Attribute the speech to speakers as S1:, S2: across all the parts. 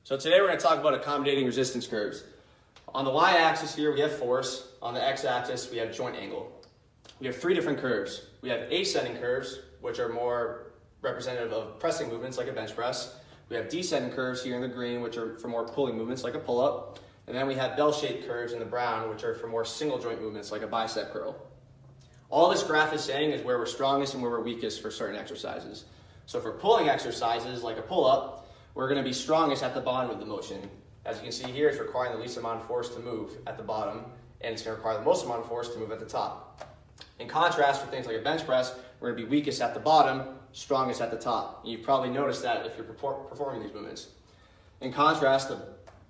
S1: So today we're going to talk about accommodating resistance curves. On the y-axis here we have force, on the x-axis we have joint angle. We have three different curves. We have ascending curves, which are more representative of pressing movements like a bench press. We have descending curves here in the green, which are for more pulling movements like a pull-up. And then we have bell-shaped curves in the brown, which are for more single joint movements like a bicep curl. All this graph is saying is where we're strongest and where we're weakest for certain exercises. So for pulling exercises like a pull-up, we're going to be strongest at the bottom of the motion. As you can see here, it's requiring the least amount of force to move at the bottom, and it's going to require the most amount of force to move at the top. In contrast, for things like a bench press, we're going to be weakest at the bottom, strongest at the top. And you've probably noticed that if you're performing these movements. In contrast, the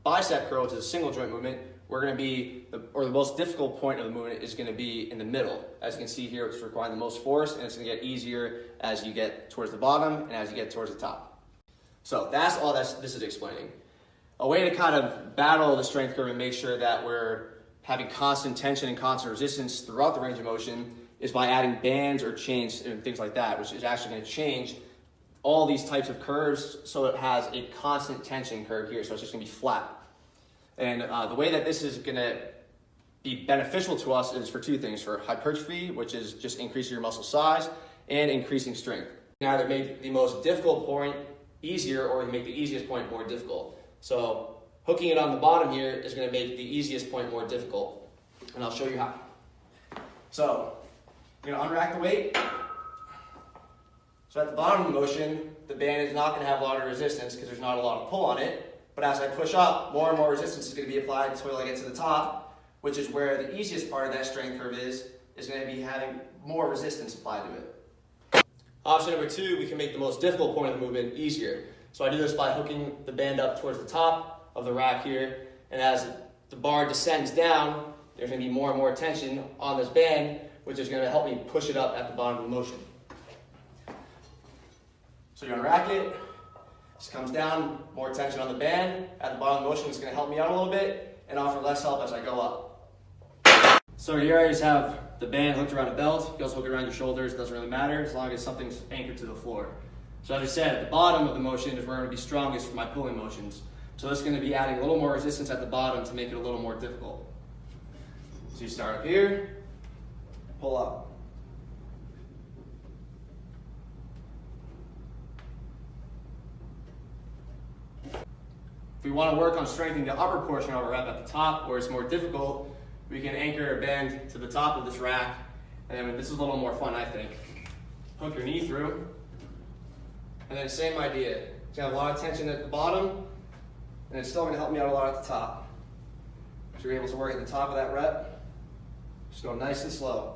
S1: bicep curl, which is a single joint movement, we're going to be, the most difficult point of the movement is going to be in the middle. As you can see here, it's requiring the most force, and it's going to get easier as you get towards the bottom and as you get towards the top. So that's all this is explaining. A way to kind of battle the strength curve and make sure that we're having constant tension and constant resistance throughout the range of motion is by adding bands or chains and things like that, which is actually going to change all these types of curves so it has a constant tension curve here, so it's just going to be flat. And the way that this is going to be beneficial to us is for two things: for hypertrophy, which is just increasing your muscle size, and increasing strength. Now, they make the most difficult point easier, or you make the easiest point more difficult. So hooking it on the bottom here is going to make the easiest point more difficult, and I'll show you how. So I'm going to unrack the weight. So at the bottom of the motion, the band is not going to have a lot of resistance because there's not a lot of pull on it, but as I push up, more and more resistance is going to be applied until I get to the top, which is where the easiest part of that strength curve is going to be having more resistance applied to it. Option number two, we can make the most difficult point of the movement easier. So I do this by hooking the band up towards the top of the rack here, and as the bar descends down, there's going to be more and more tension on this band, which is going to help me push it up at the bottom of the motion. So you unrack it, this comes down, more tension on the band. At the bottom of the motion, it's going to help me out a little bit and offer less help as I go up. So here I just have the band hooked around a belt. You can also hook it around your shoulders, doesn't really matter as long as something's anchored to the floor. So as I said, at the bottom of the motion is where I'm going to be strongest for my pulling motions. So this is going to be adding a little more resistance at the bottom to make it a little more difficult. So you start up here, pull up. If we want to work on strengthening the upper portion of our rep at the top, where it's more difficult, we can anchor a band to the top of this rack, and then this is a little more fun, I think. Hook your knee through, and then same idea. It's going to have a lot of tension at the bottom, and it's still going to help me out a lot at the top. So you're able to work at the top of that rep. Just go nice and slow.